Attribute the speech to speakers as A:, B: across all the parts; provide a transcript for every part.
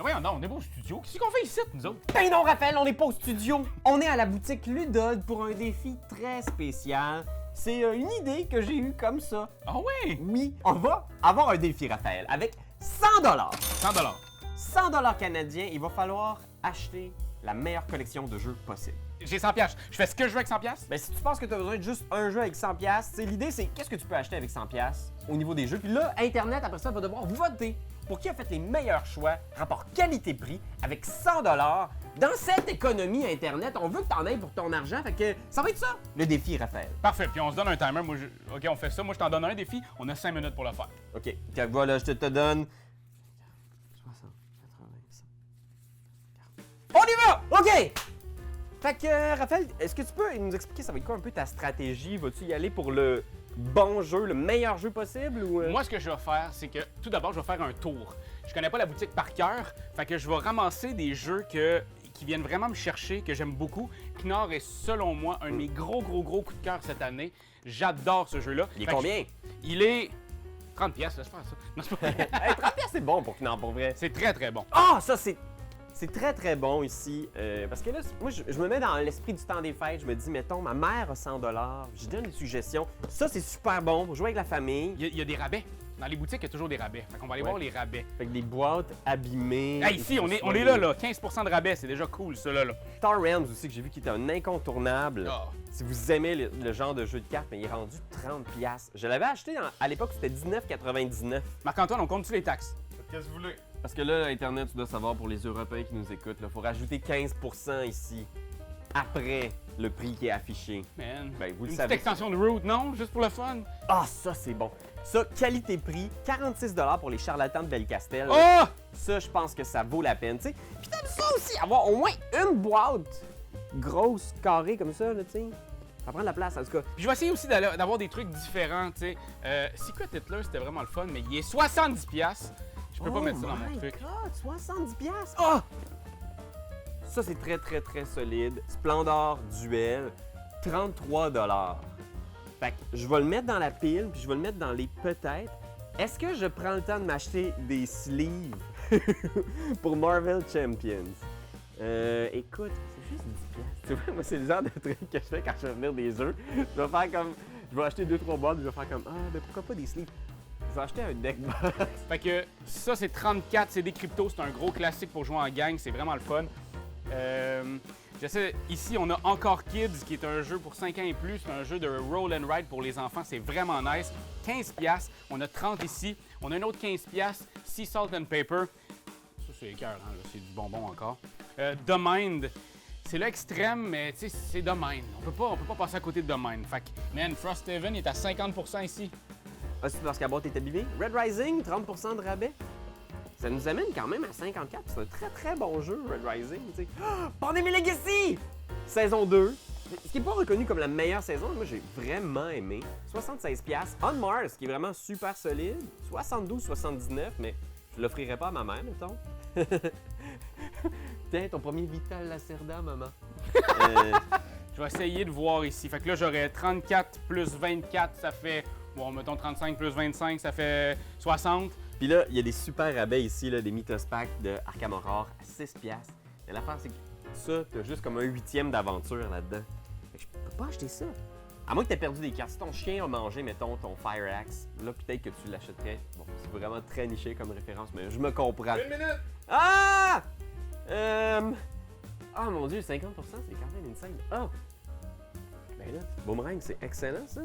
A: Mais voyons, non, on est pas au studio. Qu'est-ce qu'on fait ici, nous autres?
B: Ben non, Raphaël, on n'est pas au studio. On est à la boutique Ludod pour un défi très spécial. C'est une idée que j'ai eue comme ça.
A: Ah oui!
B: Oui, on va avoir un défi, Raphaël, avec 100
A: 100
B: $100 canadiens, il va falloir acheter la meilleure collection de jeux possible.
A: J'ai 100 piastres. Je fais ce que je veux avec 100 piastres?
B: Ben, si tu penses que tu as besoin de juste un jeu avec 100 $, l'idée c'est qu'est-ce que tu peux acheter avec 100 $ au niveau des jeux. Puis là, Internet, après ça, va devoir voter pour qui a fait les meilleurs choix, rapport qualité-prix, avec 100 $. Dans cette économie Internet, on veut que tu en aies pour ton argent, fait que ça va être ça, le défi, Raphaël.
A: Parfait, puis on se donne un timer. OK, on fait ça. Moi, je t'en donne un défi. On a 5 minutes pour le faire.
B: OK, voilà, je te donne 60, 80, 100. On y va! OK! Fait que, Raphaël, est-ce que tu peux nous expliquer ça va être quoi un peu ta stratégie? Vas-tu y aller pour le bon jeu, le meilleur jeu possible ou...
A: Moi, ce que je vais faire, c'est que tout d'abord, je vais faire un tour. Je connais pas la boutique par cœur, fait que je vais ramasser des jeux qui viennent vraiment me chercher, que j'aime beaucoup. Knorr est, selon moi, un de mes gros coups de cœur cette année. J'adore ce jeu-là.
B: Il est
A: Fait que
B: combien?
A: Il est 30 pièces, laisse faire ça. Non, c'est pas vrai.
B: Hey, 30 $, c'est bon pour Knorr, pour vrai.
A: C'est très bon.
B: Ah, ça, c'est très bon ici. Parce que là, moi, je me mets dans l'esprit du temps des fêtes. Je me dis, mettons, ma mère a 100 $. Je donne des suggestions. Ça, c'est super bon pour jouer avec la famille.
A: Il y a des rabais. Dans les boutiques, il y a toujours des rabais. Fait qu'on va aller
B: Ouais.
A: voir les rabais.
B: Fait que des boîtes abîmées.
A: Hey, ici, on est là. 15 de rabais, c'est déjà cool, ça, là.
B: Star Realms aussi, que j'ai vu qui était un incontournable.
A: Ah.
B: Si vous aimez le genre de jeu de cartes, mais il est rendu 30 $. Je l'avais acheté à l'époque, c'était 19,99 $.
A: Marc-Antoine, on compte-tu les taxes? Qu'est-ce que vous voulez?
B: Parce que là, Internet, tu dois savoir pour les Européens qui nous écoutent, il faut rajouter 15 % ici, après le prix qui est affiché.
A: Man.
B: Ben, vous le
A: Une
B: savez.
A: petite extension de route, non? Juste pour le fun?
B: Ah, ça, c'est bon. Ça, qualité-prix, 46 $ pour les charlatans de Bellecastel.
A: Oh!
B: Ça, je pense que ça vaut la peine, tu sais. Puis t'aimes ça aussi, avoir au moins une boîte grosse, carrée comme ça, là, tu sais. Ça prend de la place, en tout cas.
A: Puis je vais essayer aussi d'avoir des trucs différents, tu sais. Secret Hitler, c'était vraiment le fun, mais il est 70 pièces. Je peux pas mettre ça dans mon truc.
B: Oh my God, 70 $. Ah! Ça, c'est très solide. Splendor Duel, 33 $. Fait que je vais le mettre dans la pile, puis je vais le mettre dans les peut-être. Est-ce que je prends le temps de m'acheter des sleeves pour Marvel Champions? Écoute, c'est juste 10 $. Tu vois, moi, c'est le genre de truc que je fais quand je vais venir des jeux. Je vais faire comme... Je vais acheter 2-3 boîtes, je vais faire comme... Ah, ben pourquoi pas des sleeves? Je vais acheter un deck box.
A: Fait que ça, c'est 34, c'est des cryptos, c'est un gros classique pour jouer en gang, c'est vraiment le fun. Ici, on a Encore Kids, qui est un jeu pour 5 ans et plus. C'est un jeu de roll and ride pour les enfants. C'est vraiment nice. 15 $. On a 30 ici. On a un autre 15 $. Sea Salt and Paper. Ça, c'est écœurant, là. C'est du bonbon encore. The Mind. C'est l'extrême, mais tu sais, c'est The Mind. On peut pas passer à côté de The Mind. Fait que, man, Frosthaven est à 50 % ici.
B: Ah, c'est parce que la boîte est abîmée. Red Rising, 30 % de rabais. Ça nous amène quand même à 54. C'est un très bon jeu, Red Rising. Tu sais. Pandemic Legacy! Saison 2. Ce qui n'est pas reconnu comme la meilleure saison, moi j'ai vraiment aimé. 76 $. On Mars, qui est vraiment super solide. 72,79, mais je l'offrirais pas à ma mère, mettons. Tiens, ton premier Vital Lacerda, maman.
A: Je vais essayer de voir ici. Fait que là, j'aurais 34 plus 24, ça fait... Bon, mettons 35 plus 25, ça fait 60.
B: Puis là, il y a des super rabais ici, là, des Mythos Pack de Arkham Horror à 6 $. Mais l'affaire, c'est que ça, t'as juste comme un 8e d'aventure là-dedans. Fait que je peux pas acheter ça. À moins que t'aies perdu des cartes. Si ton chien a mangé, mettons, ton Fire Axe, là, peut-être que tu l'achèterais. Bon, c'est vraiment très niché comme référence, mais je me comprends.
A: Une minute!
B: Ah! Ah, mon Dieu, 50%, c'est quand même insane. Ah! Ben là, Boomerang, c'est excellent, ça.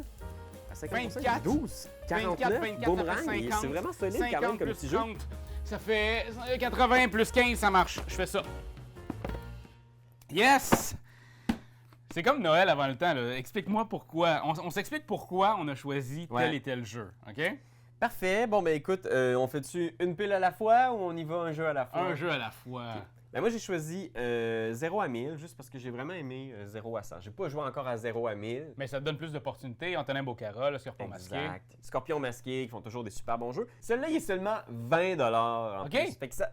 B: À 50%,
A: 24.
B: 12, 49,
A: 24,
B: Boomerang,
A: ça fait 50.
B: c'est vraiment solide
A: 50
B: quand même comme
A: plus
B: petit jeu.
A: 30, ça fait 80 plus 15, ça marche. Je fais ça. Yes! C'est comme Noël avant le temps, là. Explique-moi pourquoi. On s'explique pourquoi on a choisi tel et tel jeu, OK?
B: Parfait. Bon, ben écoute, on fait-tu une pile à la fois ou on y va un jeu à la fois?
A: Un jeu à la fois.
B: Okay. Ben moi, j'ai choisi 0 à 1000, juste parce que j'ai vraiment aimé 0 à 100. J'ai pas joué encore à 0 à 1000.
A: Mais ça te donne plus d'opportunités. Antonin Bocara, le Scorpion Masqué.
B: Exact. Scorpion Masqué, qui font toujours des super bons jeux. Celui-là, il est seulement 20 $ en
A: OK.
B: plus. Fait que ça...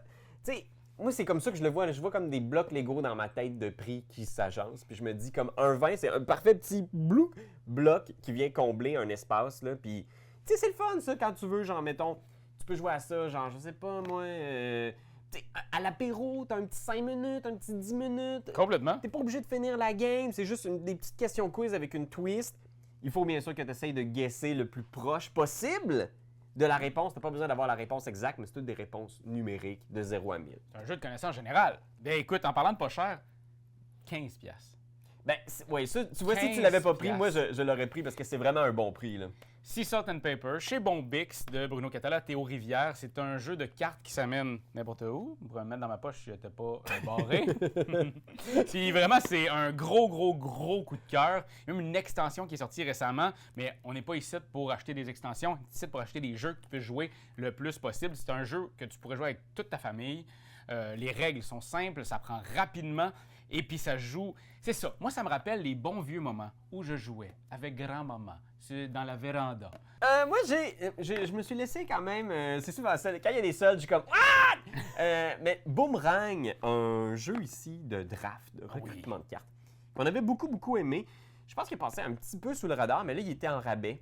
B: Tu sais, moi, c'est comme ça que je le vois. Je vois comme des blocs Lego dans ma tête de prix qui s'agencent. Puis je me dis, comme un 20, c'est un parfait petit bloc qui vient combler un espace, là. Puis, tu sais, c'est le fun, ça, quand tu veux, genre, mettons, tu peux jouer à ça, genre, je sais pas, moi... à l'apéro, t'as un petit 5 minutes, un petit 10 minutes.
A: Complètement.
B: T'es pas obligé de finir la game, c'est juste des petites questions quiz avec une twist. Il faut bien sûr que tu essayes de guesser le plus proche possible de la réponse. T'as pas besoin d'avoir la réponse exacte, mais c'est toutes des réponses numériques de 0 à 1000.
A: C'est un jeu de connaissance générale. Ben écoute, en parlant de pas cher, 15$.
B: Ben, oui, ça, tu vois, si tu
A: 15
B: l'avais pas pris,
A: piastres.
B: moi, je l'aurais pris parce que c'est vraiment un bon prix, là.
A: Sea Salt and Paper, chez Bombix de Bruno Catala, Théo Rivière. C'est un jeu de cartes qui s'amène n'importe où. On pourrait me mettre dans ma poche si j'étais pas barré. Puis vraiment, c'est un gros coup de cœur. Il y a même une extension qui est sortie récemment, mais on n'est pas ici pour acheter des extensions. On est ici pour acheter des jeux que tu peux jouer le plus possible. C'est un jeu que tu pourrais jouer avec toute ta famille. Les règles sont simples, ça prend rapidement. Et puis ça joue. C'est ça. Moi, ça me rappelle les bons vieux moments où je jouais avec grand-maman dans la véranda.
B: Moi, je me suis laissé quand même. C'est souvent ça. Quand il y a des soldes, je suis comme. Ah! Mais Boomerang, un jeu ici de draft, de recrutement de cartes, qu'on avait beaucoup aimé. Je pense qu'il est passé un petit peu sous le radar, mais là, il était en rabais.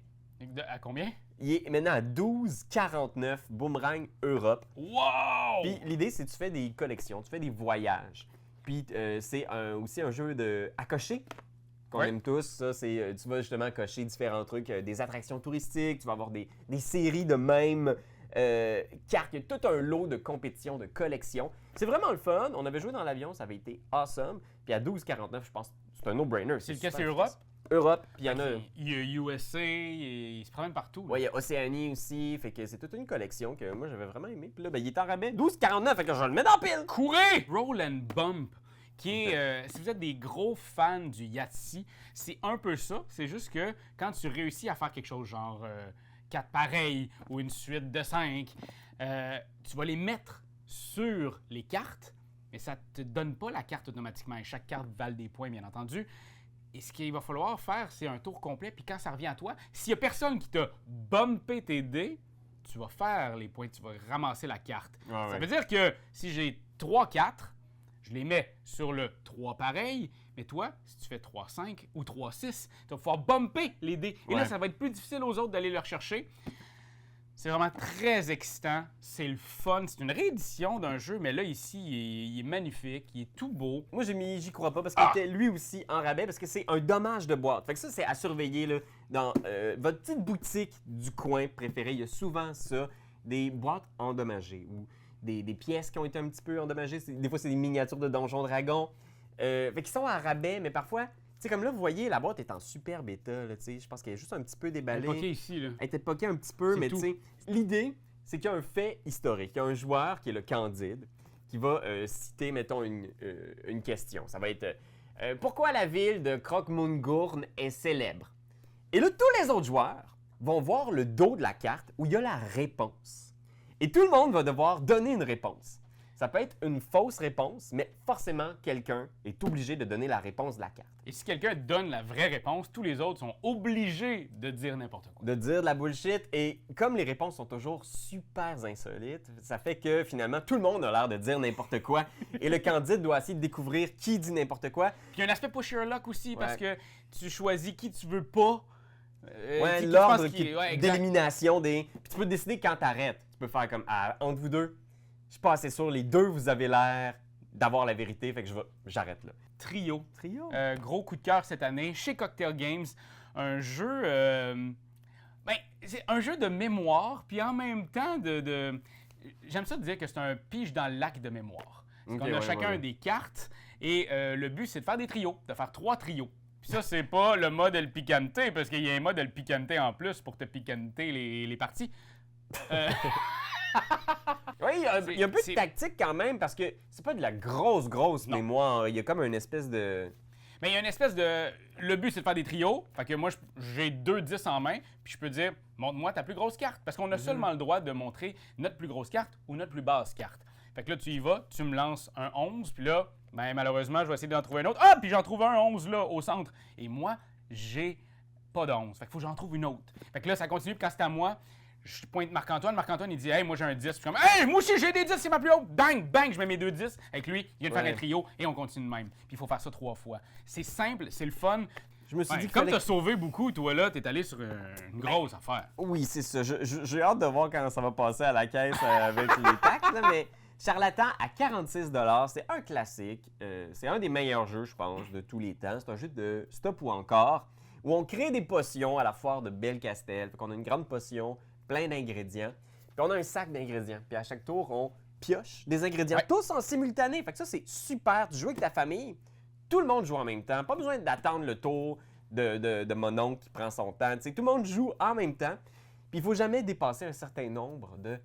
A: À combien?
B: Il est maintenant à 12,49 Boomerang Europe.
A: Wow!
B: Puis l'idée, c'est que tu fais des collections, tu fais des voyages. Puis c'est aussi un jeu à cocher qu'on aime tous. Ça, c'est tu vas justement cocher différents trucs, des attractions touristiques, tu vas avoir des séries de mêmes cartes. Il y a tout un lot de compétitions, de collections. C'est vraiment le fun. On avait joué dans l'avion, ça avait été awesome. Puis à 12,49, je pense que c'est un no-brainer.
A: C'est lequel,
B: super
A: c'est Europe?
B: efficace. Europe, puis il y en a...
A: Il y a USA, il se promène partout.
B: Oui, il y a Océanie aussi, fait que c'est toute une collection que moi j'avais vraiment aimé. Puis là, ben, il est en rabais, 12,49, fait que je le mets dans la pile!
A: Courez! Roll and Bump, qui est, si vous êtes des gros fans du Yahtzee, c'est un peu ça. C'est juste que quand tu réussis à faire quelque chose genre 4 pareils ou une suite de 5, tu vas les mettre sur les cartes, mais ça ne te donne pas la carte automatiquement. Et chaque carte vale des points, bien entendu. Et ce qu'il va falloir faire, c'est un tour complet. Puis quand ça revient à toi, s'il n'y a personne qui t'a bumpé tes dés, tu vas faire les points, tu vas ramasser la carte.
B: Ah ouais.
A: Ça veut dire que si j'ai 3-4, je les mets sur le 3 pareil. Mais toi, si tu fais 3-5 ou 3-6, tu vas pouvoir bumper les dés. Et là,
B: Ouais.
A: ça va être plus difficile aux autres d'aller le rechercher. C'est vraiment très excitant, c'est le fun, c'est une réédition d'un jeu, mais là ici, il est magnifique, il est tout beau.
B: Moi, j'ai mis J'y crois pas parce qu'il était lui aussi en rabais parce que c'est un dommage de boîte. Fait que ça, c'est à surveiller là, dans votre petite boutique du coin préférée. Il y a souvent ça, des boîtes endommagées ou des pièces qui ont été un petit peu endommagées. Des fois, c'est des miniatures de Donjons Dragons. Fait qu'ils sont en rabais, mais parfois, tu sais, comme là, vous voyez, la boîte est en super bêta. Là, tu sais, je pense qu'elle est juste un petit peu déballée.
A: Ok, ici, là.
B: Elle était poquée un petit peu,
A: C'est
B: mais
A: tout.
B: tu sais, l'idée, c'est qu'il y a un fait historique. Il y a un joueur qui est le Candide qui va citer, mettons, une question. Ça va être pourquoi la ville de Croque-Mungurn est célèbre? Et là, tous les autres joueurs vont voir le dos de la carte où il y a la réponse. Et tout le monde va devoir donner une réponse. Ça peut être une fausse réponse, mais forcément, quelqu'un est obligé de donner la réponse de la carte.
A: Et si quelqu'un donne la vraie réponse, tous les autres sont obligés de dire n'importe quoi.
B: De dire de la bullshit. Et comme les réponses sont toujours super insolites, ça fait que finalement, tout le monde a l'air de dire n'importe quoi. Et le Candide doit essayer de découvrir qui dit n'importe quoi.
A: Puis il y a un aspect push your luck aussi, parce
B: Ouais.
A: que tu choisis qui tu veux pas.
B: Ouais,
A: qui tu
B: l'ordre
A: penses ouais, exact.
B: d'élimination des... Puis tu peux décider quand t'arrêtes. Tu peux faire comme, entre vous deux, je suis pas assez sûr, les deux, vous avez l'air d'avoir la vérité, fait que j'arrête là.
A: Trio.
B: Trio?
A: Gros coup de cœur cette année chez Cocktail Games. Un jeu... c'est un jeu de mémoire, puis en même temps J'aime ça de dire que c'est un pige dans le lac de mémoire. Parce qu'on a chacun des cartes, et le but, c'est de faire des trios, de faire 3 trios. Puis ça, c'est pas le mode El Picante, parce qu'il y a un mode El Picante en plus pour te piquanter les parties.
B: Oui, il y a un peu de
A: c'est-
B: tactique quand même, parce que c'est pas de la grosse
A: Non.
B: mémoire. Il y a comme une espèce de...
A: Mais il y a une espèce de... Le but, c'est de faire des trios. Fait que moi, j'ai 2 10 en main, puis je peux dire, montre-moi ta plus grosse carte. Parce qu'on a seulement le droit de montrer notre plus grosse carte ou notre plus basse carte. Fait que là, tu y vas, tu me lances un 11, puis là, ben, malheureusement, je vais essayer d'en trouver un autre. Ah, puis j'en trouve un 11 là, au centre. Et moi, j'ai pas de 11. Fait qu'il faut que j'en trouve une autre. Fait que là, ça continue, puis quand c'est à moi, je pointe Marc-Antoine. Marc-Antoine, il dit, hey, moi j'ai un 10. Je suis comme, hey, moi aussi j'ai des 10, c'est ma plus haute. Bang, bang, je mets mes 2 10. Avec lui, il vient de faire un trio et on continue de même. Puis il faut faire ça 3 fois. C'est simple, c'est le fun.
B: Je me suis
A: Ouais,
B: dit que
A: comme
B: fallait-
A: t'as sauvé beaucoup, toi là, t'es allé sur une grosse affaire.
B: Oui, c'est ça. J'ai hâte de voir quand ça va passer à la caisse avec les taxes, là, mais Charlatan à 46 $, c'est un classique. C'est un des meilleurs jeux, je pense, de tous les temps. C'est un jeu de stop ou encore, où on crée des potions à la foire de Belcastel. Fait qu'on a une grande potion, plein d'ingrédients. Puis on a un sac d'ingrédients. Puis à chaque tour, on pioche des ingrédients, tous en simultané. Fait que ça, c'est super. Tu joues avec ta famille, tout le monde joue en même temps. Pas besoin d'attendre le tour de mon oncle qui prend son temps. T'sais, tout le monde joue en même temps. Puis il faut jamais dépasser un certain nombre de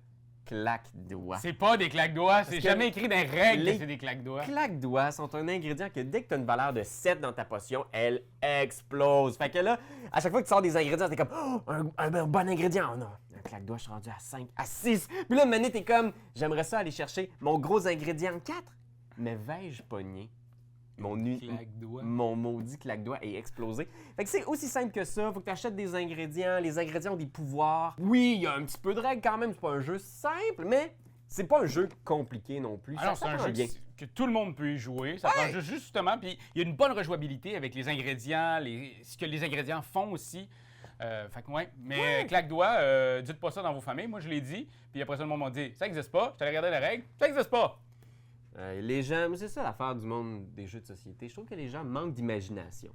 B: claques-doigts.
A: C'est pas des claques-doigts, c'est
B: que
A: jamais écrit dans les règles
B: les
A: que c'est des claques-doigts.
B: Claques-doigts sont un ingrédient que dès que tu as une valeur de 7 dans ta potion, elle explose. Fait que là, à chaque fois que tu sors des ingrédients, t'es comme oh, un bon ingrédient. Oh non, un claque-doigt, je suis rendu à 5, à 6. Puis là, maintenant, t'es comme j'aimerais ça aller chercher mon gros ingrédient 4. Mais vais-je pogner mon maudit claque-doigt est explosé. Fait que c'est aussi simple que ça. Faut que tu achètes des ingrédients. Les ingrédients ont des pouvoirs. Oui, il y a un petit peu de règles quand même. C'est pas un jeu simple, mais c'est pas un jeu compliqué non plus.
A: Alors, c'est un jeu que tout le monde peut y jouer. Ça prend justement. Puis il y a une bonne rejouabilité avec les ingrédients, ce que les ingrédients font aussi. Fait que ouais. Mais claque-doigt, dites pas ça dans vos familles. Moi, je l'ai dit. Puis après ça, le monde m'a dit ça n'existe pas. Je t'allais regarder les règles. Ça n'existe pas.
B: Les gens, c'est ça l'affaire du monde des jeux de société. Je trouve que les gens manquent d'imagination.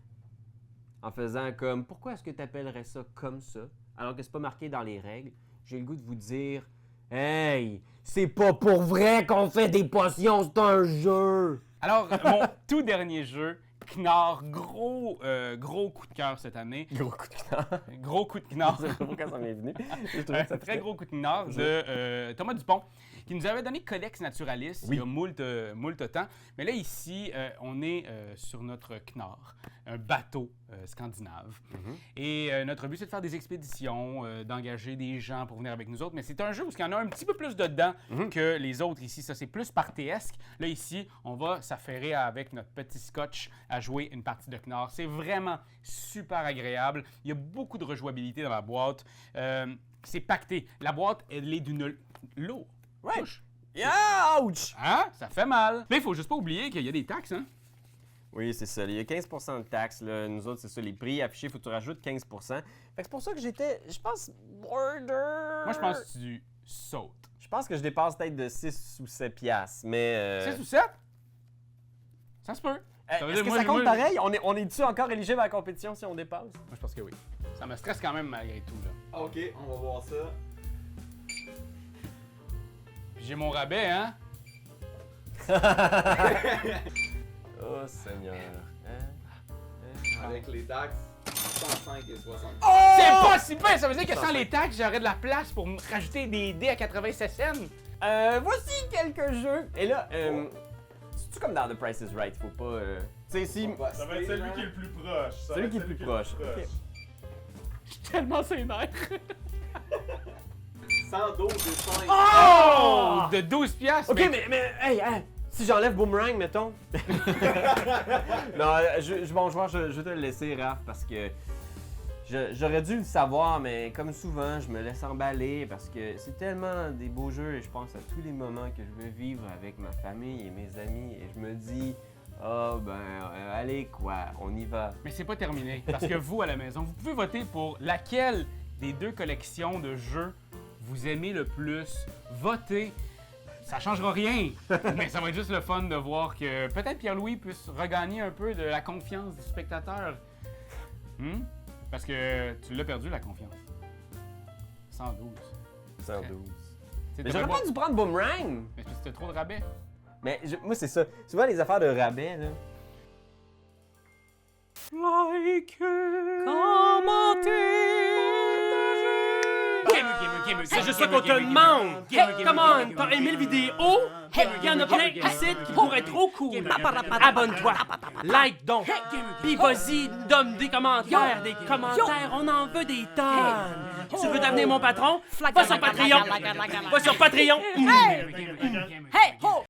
B: En faisant comme, pourquoi est-ce que tu appellerais ça comme ça, alors que c'est pas marqué dans les règles? J'ai le goût de vous dire, hey, c'est pas pour vrai qu'on fait des potions, c'est un jeu!
A: Alors, mon tout dernier jeu, Knorr, gros coup de cœur cette année.
B: Gros coup de Knorr.
A: Gros coup de Knorr.
B: Je sais pas pourquoi ça m'est venu.
A: Un très gros coup de Knorr de Thomas Dupont, qui nous avait donné Codex Naturalis il y a moult temps. Mais là, ici, on est sur notre Knorr, un bateau scandinave. Et notre but, c'est de faire des expéditions, d'engager des gens pour venir avec nous autres. Mais c'est un jeu où il y en a un petit peu plus dedans que les autres ici. Ça, c'est plus partéesque. Là, ici, on va s'affairer avec notre petit scotch à jouer une partie de Knorr. C'est vraiment super agréable. Il y a beaucoup de rejouabilité dans la boîte. C'est pacté. La boîte, elle est d'une lourde.
B: Right. Yeah, ouch!
A: Hein? Ça fait mal. Mais il faut juste pas oublier qu'il y a des taxes, hein?
B: Oui, c'est ça. Il y a 15 % de taxes. Là. Nous autres, c'est ça. Les prix affichés, il faut que tu rajoutes 15 %. Fait que c'est pour ça que j'étais, je pense, border.
A: Moi, je pense que tu sautes.
B: Je pense que je dépasse peut-être de 6 ou 7 piastres, mais...
A: 6 ou 7? Ça se peut.
B: Est-ce que ça compte pareil? On est-tu encore éligible à la compétition si on dépasse?
A: Moi, je pense que oui. Ça me stresse quand même malgré tout, là.
C: OK, on va voir ça.
A: Puis j'ai mon rabais, hein?
B: Oh, Seigneur.
C: Avec les taxes, 105 et 60.
A: C'est pas si bien! Ça veut dire que sans les taxes, j'aurais de la place pour me rajouter des dés à 87 cents.
B: Voici quelques jeux. Et là, c'est-tu comme dans The Price is Right? Faut pas... Tu sais, si...
D: Ça va être celui qui est le plus proche.
B: Celui qui est le plus proche. Ok.
A: Je suis tellement sénère.
C: 112 et 5.
A: Oh! De 12 piastres.
B: Ok, mais hey, si j'enlève Boomerang, mettons. Non, je vais te le laisser, Raph, parce que j'aurais dû le savoir, mais comme souvent, je me laisse emballer parce que c'est tellement des beaux jeux et je pense à tous les moments que je veux vivre avec ma famille et mes amis et je me dis, allez quoi, on y va.
A: Mais c'est pas terminé, parce que vous, à la maison, vous pouvez voter pour laquelle des deux collections de jeux vous aimez le plus. Votez. Ça changera rien, mais ça va être juste le fun de voir que peut-être Pierre-Louis puisse regagner un peu de la confiance du spectateur. Parce que tu l'as perdu, la confiance. 112.
B: 112.
A: C'est
B: Mais j'aurais pas dû prendre Boomerang!
A: Mais c'était trop de rabais.
B: Mais moi, c'est ça. Souvent, les affaires de rabais, là.
A: Like
E: C'est juste ça qu'on te demande! Hey, come on! T'as aimé le vidéo? Hey, y'en a plein ici qui pourraient être trop cool! Abonne-toi! Like donc! Pis vas-y, donne des commentaires! Des commentaires, on en veut des tonnes! Tu veux devenir mon patron? Va sur Patreon! Va sur Patreon!
A: Hey! Ho!